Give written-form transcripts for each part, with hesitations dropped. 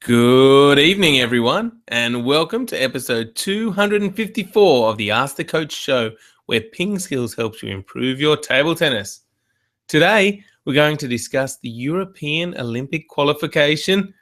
Good evening, everyone, and welcome to episode 254 of the Ask the Coach show, where PingSkills helps you improve your table tennis. Today, we're going to discuss the European Olympic qualification,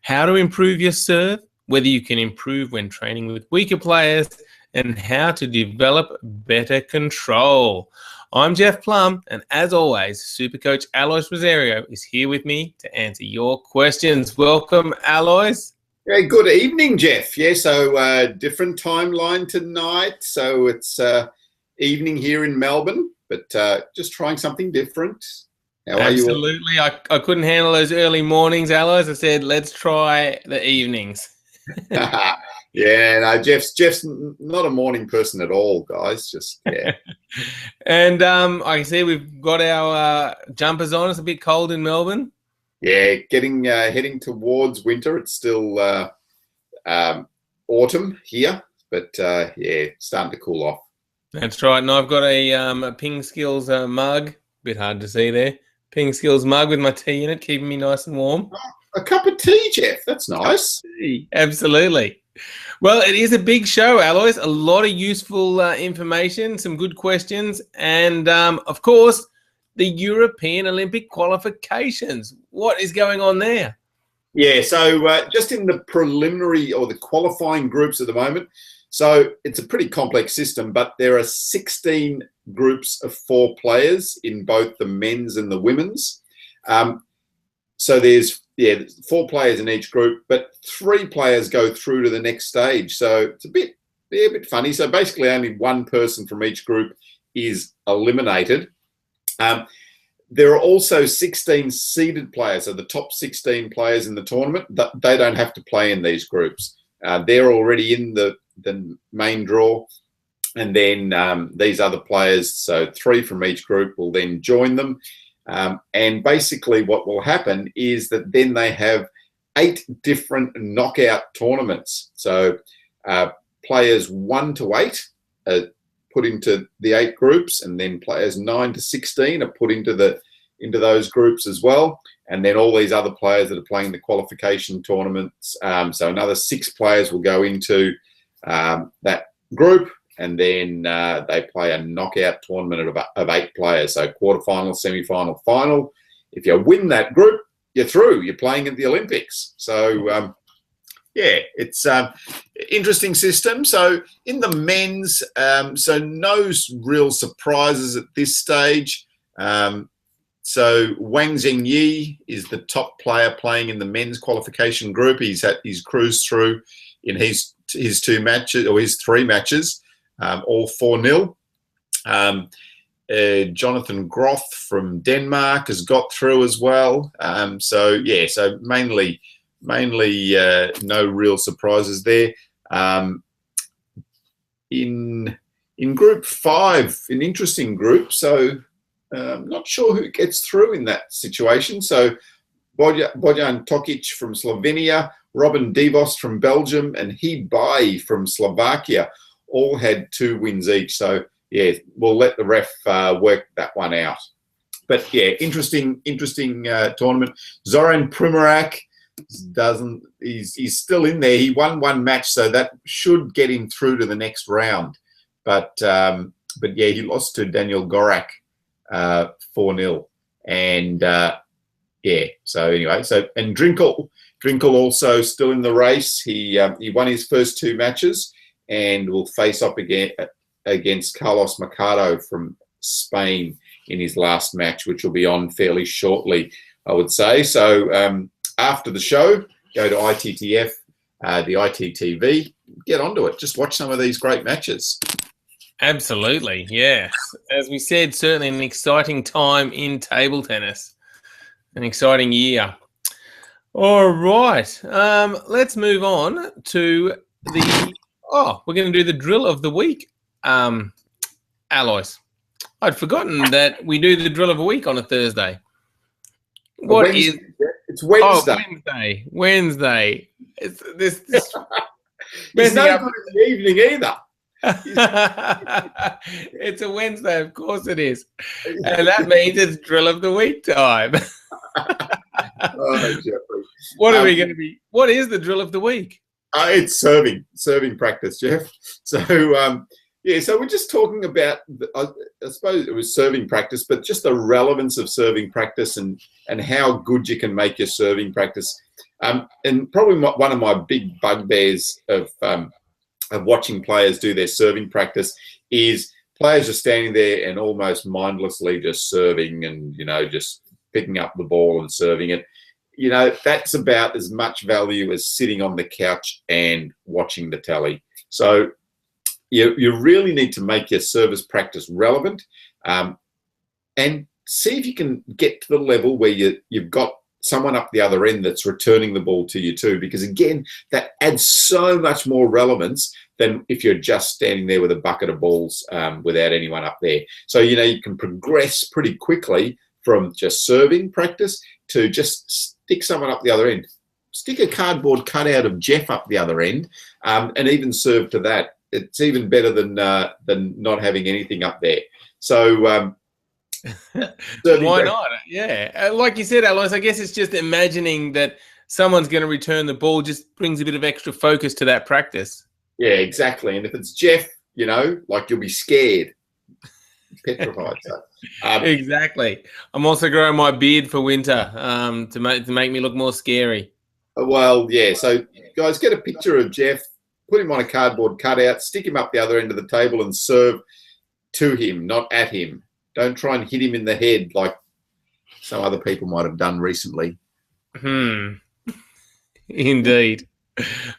how to improve your serve, whether you can improve when training with weaker players, and how to develop better control. I'm Jeff Plum, and as always, Supercoach Alois Rosario is here with me to answer your questions. Welcome, Alois. Yeah, good evening, Jeff. Yeah, so different timeline tonight. So it's evening here in Melbourne, but just trying something different. How are you? Absolutely. I couldn't handle those early mornings, Alois. I said, let's try the evenings. Yeah, no, Jeff's not a morning person at all, guys. Just yeah. And I can see we've got our jumpers on. It's a bit cold in Melbourne. Yeah, heading towards winter. It's still autumn here, but yeah, starting to cool off. That's right. And I've got a PingSkills mug. Bit hard to see there. PingSkills mug with my tea in it, keeping me nice and warm. A cup of tea, Jeff. That's nice. Absolutely. Well, it is a big show, Alois. A lot of useful information, some good questions, and of course, the European Olympic qualifications. What is going on there? Yeah, so just in the preliminary or the qualifying groups at the moment, so it's a pretty complex system, but there are 16 groups of 4 players in both the men's and the women's. So there's 4 players in each group, but 3 players go through to the next stage. So it's a bit funny. So basically only one person from each group is eliminated. There are also 16 seeded players. So the top 16 players in the tournament, they don't have to play in these groups. They're already in the main draw. And then these other players, so 3 from each group, will then join them. And basically what will happen is that then they have 8 different knockout tournaments. So players 1 to 8 are put into the 8 groups, and then players 9 to 16 are put into those groups as well. And then all these other players that are playing the qualification tournaments. So another 6 players will go into that group. And then they play a knockout tournament of 8 players. So quarterfinal, semi-final, final. If you win that group, you're through. You're playing at the Olympics. So, yeah, it's an interesting system. So in the men's, so no real surprises at this stage. So Wang Zhengyi is the top player playing in the men's qualification group. He's cruised through in his 2 matches, or his 3 matches. All 4-0. Jonathan Groth from Denmark has got through as well. So mainly no real surprises there. In Group 5, an interesting group. So not sure who gets through in that situation. So Bojan Tokic from Slovenia, Robin Divos from Belgium, and He Bai from Slovakia all had 2 wins each. So, yeah, we'll let the ref work that one out. But, yeah, interesting tournament. Zoran Primorac he's still in there. He won 1 match, so that should get him through to the next round. But yeah, he lost to Daniel Gorak 4-0. And, yeah, so anyway. And Drinkel also still in the race. He won his first 2 matches, and will face up against Carlos Mercado from Spain in his last match, which will be on fairly shortly, I would say. So after the show, go to ITTF, the ITTV, get onto it. Just watch some of these great matches. Absolutely, yes. As we said, certainly an exciting time in table tennis. An exciting year. All right, let's move on to we're going to do the drill of the week, Alois. I'd forgotten that we do the drill of a week on a Thursday. It's Wednesday. Oh, Wednesday. It's this It's no good in the evening either. It's a Wednesday, of course it is. And that means it's drill of the week time. Oh, Jeffrey. What are we going to be? What is the drill of the week? It's serving practice, Jeff. So, so we're just talking about, I suppose it was serving practice, but just the relevance of serving practice and how good you can make your serving practice. And probably one of my big bugbears of watching players do their serving practice is players are standing there and almost mindlessly just serving and, just picking up the ball and serving it. That's about as much value as sitting on the couch and watching the telly. So you really need to make your service practice relevant, and see if you can get to the level where you've got someone up the other end that's returning the ball to you too, because again, that adds so much more relevance than if you're just standing there with a bucket of balls without anyone up there. So, you can progress pretty quickly from just serving practice to just stick someone up the other end. Stick a cardboard cutout of Jeff up the other end, and even serve to that. It's even better than not having anything up there. So why not? Yeah, like you said, Alois, I guess it's just imagining that someone's going to return the ball just brings a bit of extra focus to that practice. Yeah, exactly. And if it's Jeff, like you'll be scared, petrified. So, exactly. I'm also growing my beard for winter to make me look more scary. Well, yeah. So, guys, get a picture of Jeff, put him on a cardboard cutout, stick him up the other end of the table and serve to him, not at him. Don't try and hit him in the head like some other people might have done recently. Indeed.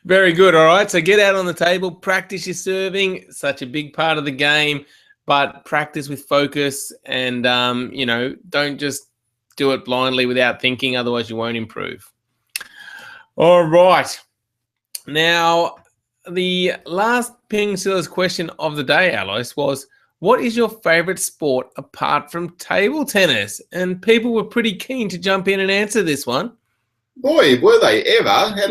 Very good. All right. So get out on the table, practice your serving. Such a big part of the game, but practice with focus and, don't just do it blindly without thinking. Otherwise you won't improve. All right. Now, the last PingSkills question of the day, Alois, was, what is your favorite sport apart from table tennis? And people were pretty keen to jump in and answer this one. Boy, were they ever. Had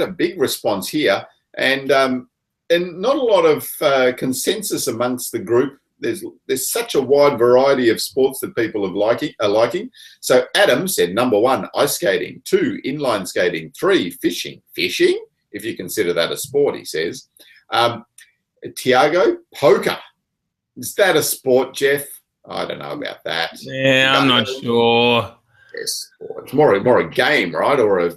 a big response here. And not a lot of consensus amongst the group. There's such a wide variety of sports that people are liking. So Adam said, number 1, ice skating. 2, inline skating. 3, fishing. Fishing? If you consider that a sport, he says. Tiago, poker. Is that a sport, Jeff? I don't know about that. Yeah, I'm not sure. Yes, it's more a game, right? Or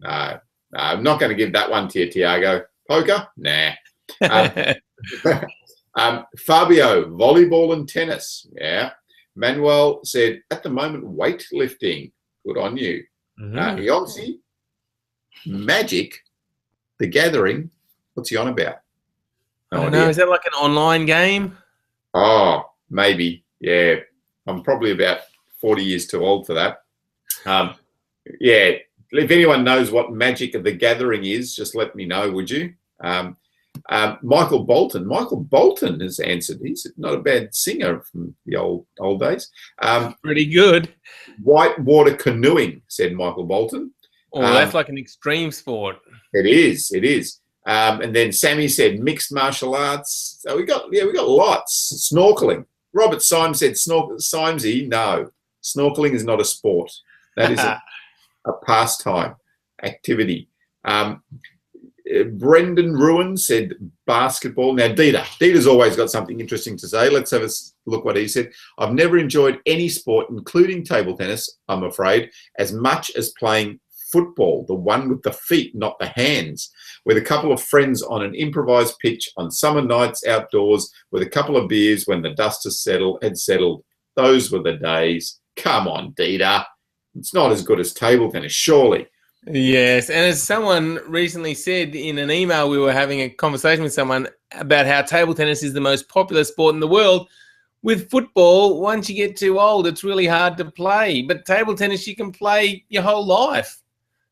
no. I'm not going to give that one to you, Tiago. Poker? Nah. Fabio, volleyball and tennis. Yeah. Manuel said, at the moment, weightlifting. Good on you. Yonsi, Magic, The Gathering. What's he on about? I don't know. Is that like an online game? Oh, maybe. Yeah. I'm probably about 40 years too old for that. Yeah. If anyone knows what Magic of the Gathering is, just let me know, would you? Michael Bolton. Michael Bolton has answered. He's not a bad singer from the old days. Pretty good. Whitewater canoeing, said Michael Bolton. Oh, that's like an extreme sport. It is. And then Sammy said mixed martial arts. So we got lots. Snorkeling. Robert Symes said Simesy, no. Snorkeling is not a sport. That is a pastime activity. Brendan Ruin said basketball. Now, Dita's always got something interesting to say. Let's have a look what he said. I've never enjoyed any sport, including table tennis, I'm afraid, as much as playing football, the one with the feet, not the hands, with a couple of friends on an improvised pitch on summer nights outdoors with a couple of beers when the dust had settled. Those were the days. Come on, Dita. It's not as good as table tennis, surely. Yes, and as someone recently said in an email, we were having a conversation with someone about how table tennis is the most popular sport in the world. With football, once you get too old, it's really hard to play. But table tennis, you can play your whole life.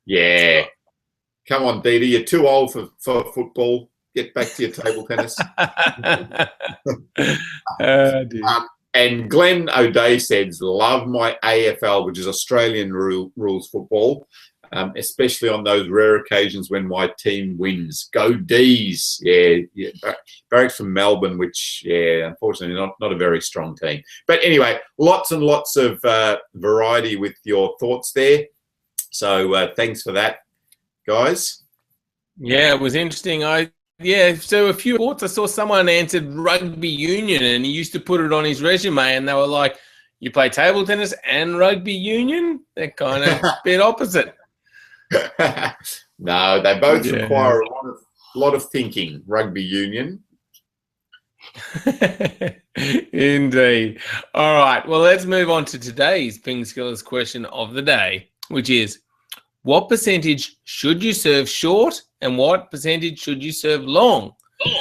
Yeah. Come on, Dita. You're too old for football. Get back to your table tennis. And Glenn O'Day says, love my AFL, which is Australian rules football. especially on those rare occasions when my team wins. Go D's. Yeah. Barracks from Melbourne, which, unfortunately not a very strong team. But anyway, lots and lots of variety with your thoughts there. So thanks for that, guys. Yeah, it was interesting. So a few thoughts. I saw someone answered rugby union, and he used to put it on his resume, and they were like, you play table tennis and rugby union? They're kind of a bit opposite. No, they both require a lot of thinking, rugby union. Indeed. All right. Well, let's move on to today's PingSkills question of the day, which is, what percentage should you serve short and what percentage should you serve long?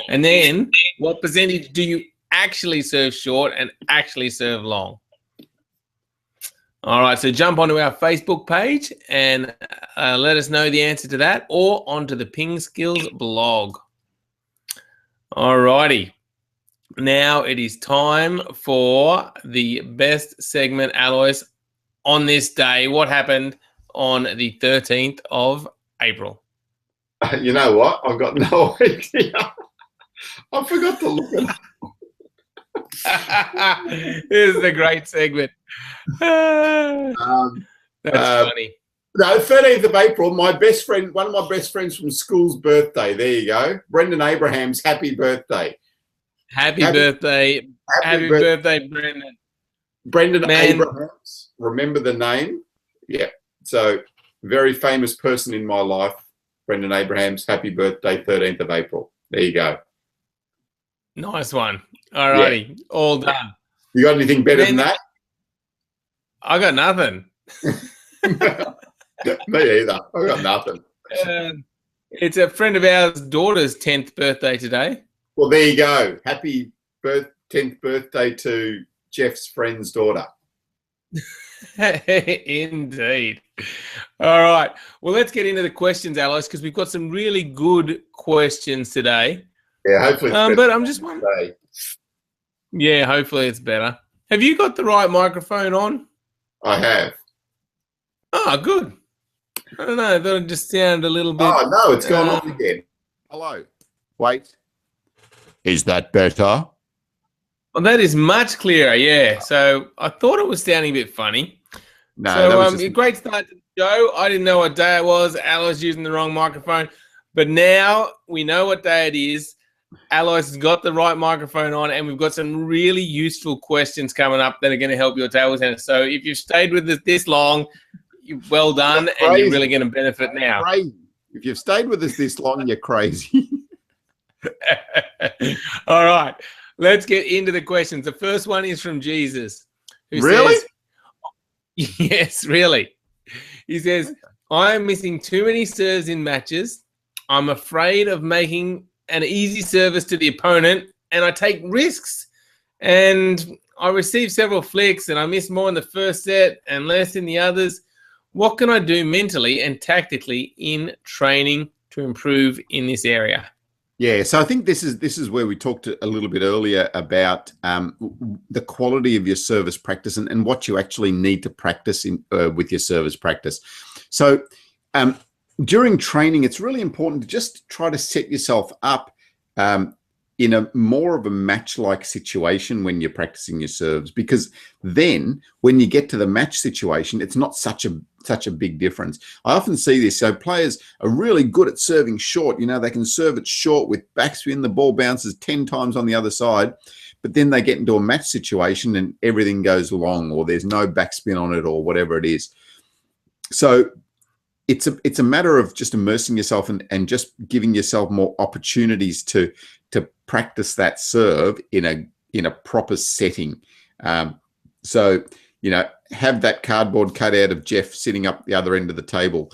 And then what percentage do you actually serve short and actually serve long? All right, so jump onto our Facebook page and let us know the answer to that, or onto the PingSkills blog. All righty. Now it is time for the best segment, Alois, on this day. What happened on the 13th of April? You know what? I've got no idea. I forgot to look at it. This is a great segment. That's funny. No, 13th of April, my best friend, one of my best friends from school's birthday. There you go. Brendan Abraham's happy birthday. Happy birthday, Brendan. Brendan Abrahams. Remember the name? Yeah. So, very famous person in my life. Brendan Abrahams, happy birthday, 13th of April. There you go. Nice one. All righty. Yeah. All done. You got anything better than that? I got nothing. Me either. I got nothing. It's a friend of ours' daughter's 10th birthday today. Well, there you go. Happy 10th birthday to Jeff's friend's daughter. Indeed. All right. Well, let's get into the questions, Alois, because we've got some really good questions today. Yeah, hopefully. But I'm just wondering. Yeah, hopefully it's better. Have you got the right microphone on? I have. Oh, good. I don't know. I thought it just sounded a little bit. Oh, no, it's gone off again. Hello. Wait. Is that better? Well, that is much clearer, yeah. So I thought it was sounding a bit funny. No, so great start to the show. I didn't know what day it was. Alois using the wrong microphone. But now we know what day it is. Alois has got the right microphone on, and we've got some really useful questions coming up that are going to help your table tennis. So if you've stayed with us this long, well done, and you're really going to benefit now. Crazy. If you've stayed with us this long, you're crazy. All right, let's get into the questions. The first one is from Jesus. Who really? Says, yes, really. He says, I am missing too many serves in matches. I'm afraid of making an easy service to the opponent, and I take risks. And I receive several flicks, and I miss more in the first set and less in the others. What can I do mentally and tactically in training to improve in this area? Yeah, so I think this is where we talked a little bit earlier about the quality of your service practice and what you actually need to practice with your service practice. So during training, it's really important to just try to set yourself up in a more of a match-like situation when you're practicing your serves, because then when you get to the match situation, it's not such a big difference. I often see this. So players are really good at serving short. You know, they can serve it short with backspin. The ball bounces 10 times on the other side, but then they get into a match situation and everything goes long, or there's no backspin on it, or whatever it is. So it's a matter of just immersing yourself and just giving yourself more opportunities to practice that serve in a proper setting. So, you know, have that cardboard cutout of Jeff sitting up the other end of the table.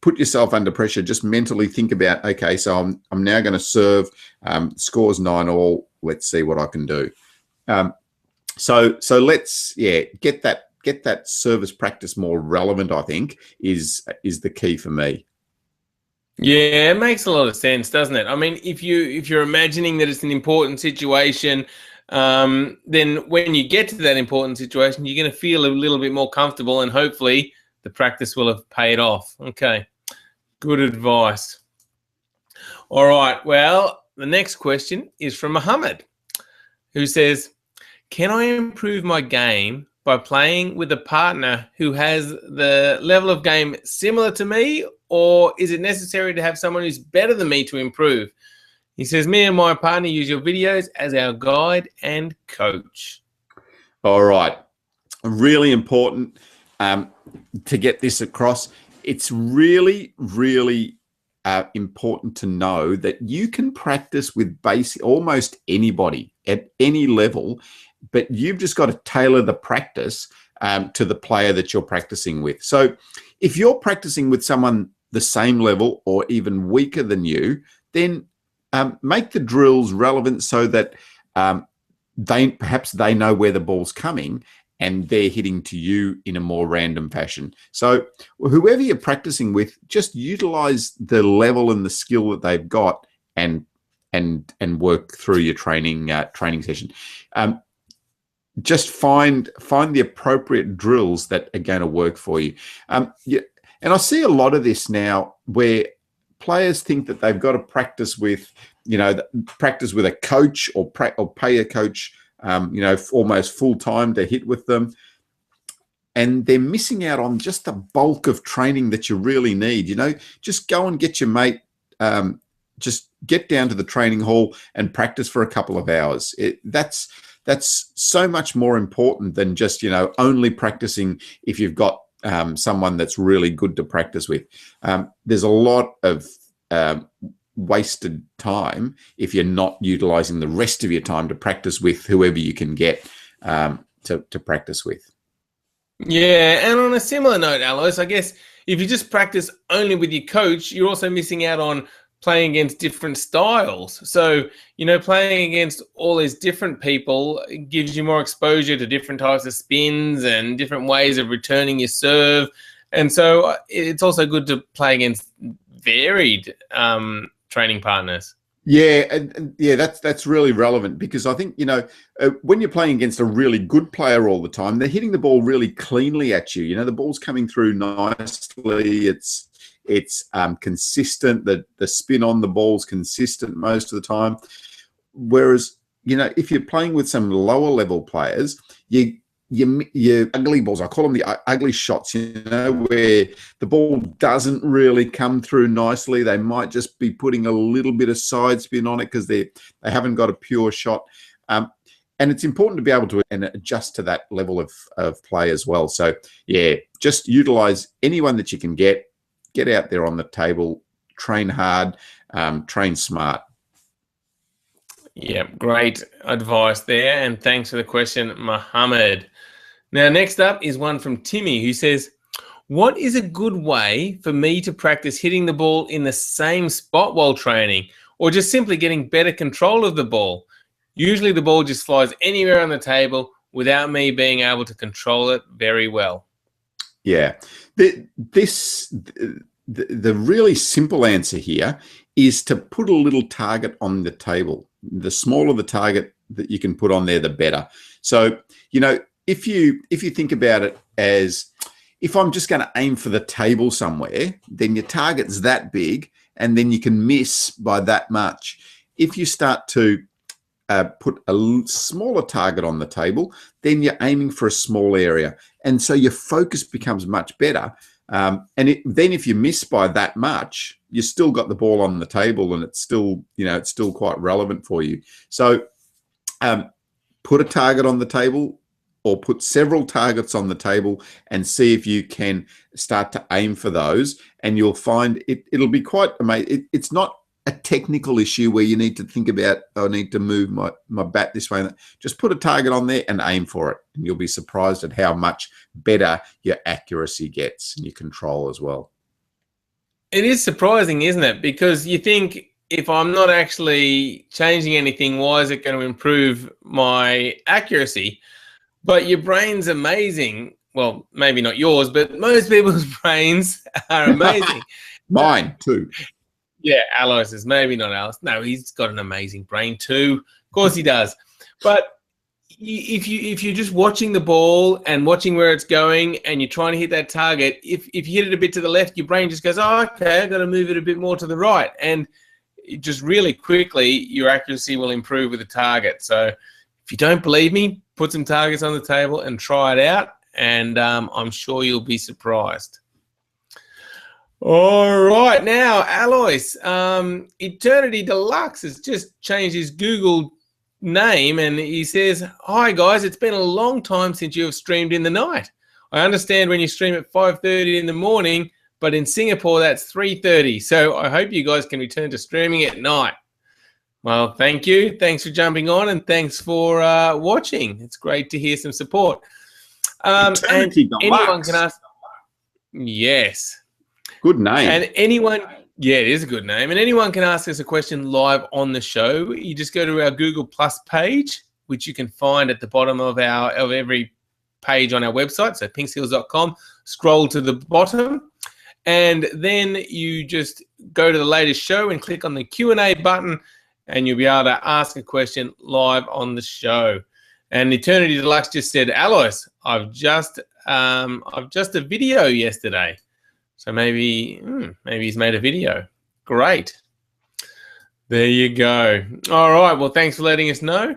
Put yourself under pressure. Just mentally think about, okay, so I'm now going to serve. Scores 9-all. Let's see what I can do. So let's get that service practice more relevant, I think, is the key for me. Yeah, it makes a lot of sense, doesn't it? I mean, if you're imagining that it's an important situation, then when you get to that important situation, you're going to feel a little bit more comfortable, and hopefully the practice will have paid off. Okay, good advice. All right, well, the next question is from Muhammad, who says, can I improve my game by playing with a partner who has the level of game similar to me, or is it necessary to have someone who's better than me to improve? He says, me and my partner use your videos as our guide and coach. All right. Really important to get this across. It's really, really important to know that you can practice with almost anybody at any level, but you've just got to tailor the practice to the player that you're practicing with. So if you're practicing with someone the same level or even weaker than you, then make the drills relevant so that perhaps they know where the ball's coming and they're hitting to you in a more random fashion. So whoever you're practicing with, just utilize the level and the skill that they've got and work through your training session. Just find the appropriate drills that are going to work for you. Yeah, and I see a lot of this now where players think that they've got to practice with, practice with a coach or pay a coach, almost full time to hit with them. And they're missing out on just the bulk of training that you really need. Just go and get your mate, just get down to the training hall and practice for a couple of hours. That's so much more important than just, only practicing if you've got someone that's really good to practice with. There's a lot of wasted time if you're not utilizing the rest of your time to practice with whoever you can get to practice with. Yeah, and on a similar note, Alois, I guess if you just practice only with your coach, you're also missing out on playing against different styles. So, playing against all these different people gives you more exposure to different types of spins and different ways of returning your serve. And so it's also good to play against varied training partners. Yeah, and that's really relevant because I think, when you're playing against a really good player all the time, they're hitting the ball really cleanly at you. The ball's coming through nicely. It's consistent. The spin on the ball's consistent most of the time. Whereas, if you're playing with some lower level players, your ugly balls, I call them the ugly shots, where the ball doesn't really come through nicely. They might just be putting a little bit of side spin on it because they haven't got a pure shot. And it's important to be able to adjust to that level of play as well. So, yeah, just utilize anyone that you can get out there on the table, train hard, train smart. Yeah, great advice there. And thanks for the question, Mohammed. Now, next up is one from Timmy who says, what is a good way for me to practice hitting the ball in the same spot while training, or just simply getting better control of the ball? Usually the ball just flies anywhere on the table without me being able to control it very well. Yeah. The really simple answer here is to put a little target on the table. The smaller the target that you can put on there, the better. So, if you think about it as, if I'm just going to aim for the table somewhere, then your target's that big and then you can miss by that much. If you start to put a smaller target on the table, then you're aiming for a small area. And so your focus becomes much better. And then if you miss by that much, you still got the ball on the table and it's still, it's still quite relevant for you. So put a target on the table or put several targets on the table and see if you can start to aim for those. And you'll find it'll be quite amazing. It's not a technical issue where you need to think about, I need to move my bat this way. Just put a target on there and aim for it. And you'll be surprised at how much better your accuracy gets and your control as well. It is surprising, isn't it? Because you think, if I'm not actually changing anything, why is it going to improve my accuracy? But your brain's amazing. Well, maybe not yours, but most people's brains are amazing. Mine too. Yeah, Alois's, maybe not Alice. No, he's got an amazing brain too. Of course he does. But if you're just watching the ball and watching where it's going and you're trying to hit that target, if you hit it a bit to the left, your brain just goes, oh, okay, I've got to move it a bit more to the right. And just really quickly, your accuracy will improve with the target. So if you don't believe me, put some targets on the table and try it out. And I'm sure you'll be surprised. All right. Now, Alois, Eternity Deluxe has just changed his Google name, and he says, hi guys, it's been a long time since you have streamed in the night. I understand when you stream at 5:30 in the morning, but in Singapore that's 3:30, so I hope you guys can return to streaming at night. Well, thank you, thanks for jumping on, and thanks for watching. It's great to hear some support. And anyone can ask. Yes, good name. And anyone, yeah, it is a good name. And anyone can ask us a question live on the show. You just go to our Google Plus page, which you can find at the bottom of every page on our website. So PingSkills.com, scroll to the bottom, and then you just go to the latest show and click on the Q&A button, and you'll be able to ask a question live on the show. And Eternity Deluxe just said, Alois, I've just a video yesterday. So maybe he's made a video. Great. There you go. All right. Well, thanks for letting us know.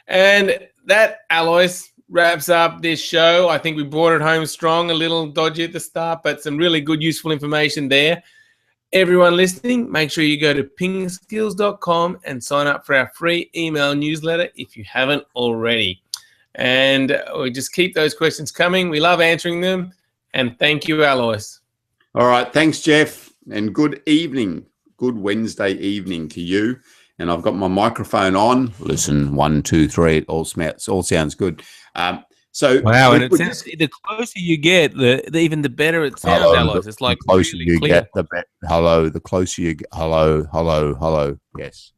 And that, Alois, wraps up this show. I think we brought it home strong, a little dodgy at the start, but some really good, useful information there. Everyone listening, make sure you go to pingskills.com and sign up for our free email newsletter if you haven't already. And we just keep those questions coming. We love answering them. And thank you, Alois. All right. Thanks, Jeff. And good evening. Good Wednesday evening to you. And I've got my microphone on. Listen, 1, 2, 3. It all sounds good. So wow, and it sounds, the closer you get, even the better it sounds, Alois. It's like the closer really you clear. Get, the better. Hello. The closer you get. Hello, hello, hello. Yes.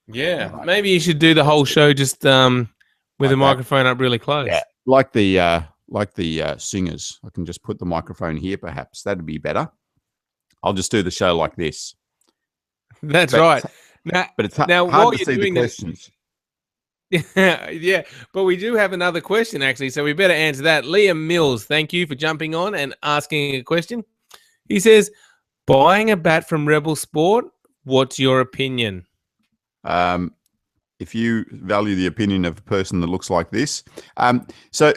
Yeah. Right. Maybe you should do the whole show just with the microphone up really close. Yeah. Like the singers. I can just put the microphone here, perhaps. That'd be better. I'll just do the show like this. That's right. But it's hard to see the questions. Yeah, but we do have another question, actually, so we better answer that. Liam Mills, thank you for jumping on and asking a question. He says, buying a bat from Rebel Sport, what's your opinion? If you value the opinion of a person that looks like this. So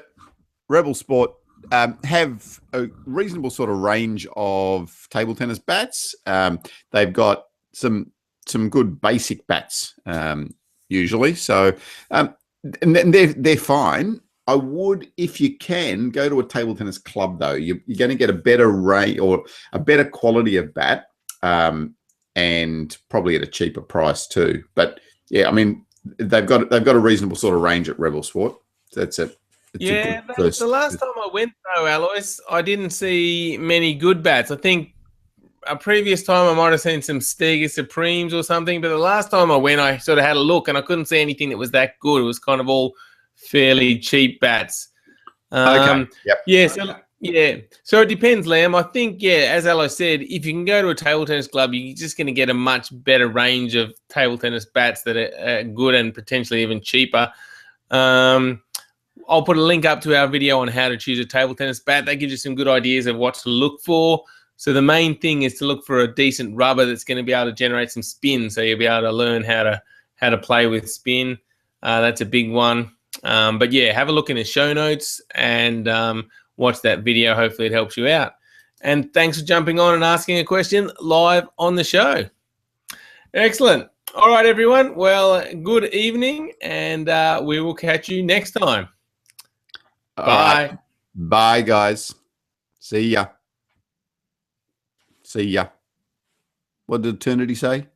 Rebel Sport have a reasonable sort of range of table tennis bats. They've got some good basic bats usually. So and they're fine. I would, if you can, go to a table tennis club though. You're going to get a better range or a better quality of bat, and probably at a cheaper price too. But yeah, I mean they've got a reasonable sort of range at Rebel Sport. That's it. Yeah, the last time I went though, Alois, I didn't see many good bats. I think a previous time I might have seen some Stega Supremes or something, but the last time I went, I sort of had a look and I couldn't see anything that was that good. It was kind of all fairly cheap bats. Okay. Yep. Yeah. So it depends, Liam. I think, yeah, as Alois said, if you can go to a table tennis club, you're just going to get a much better range of table tennis bats that are good and potentially even cheaper. I'll put a link up to our video on how to choose a table tennis bat. That gives you some good ideas of what to look for. So the main thing is to look for a decent rubber that's going to be able to generate some spin. So you'll be able to learn how to play with spin. That's a big one. But yeah, have a look in the show notes and watch that video. Hopefully it helps you out. And thanks for jumping on and asking a question live on the show. Excellent. All right, everyone. Well, good evening, and we will catch you next time. Bye. Right. Bye, guys. See ya. See ya. What did Eternity say?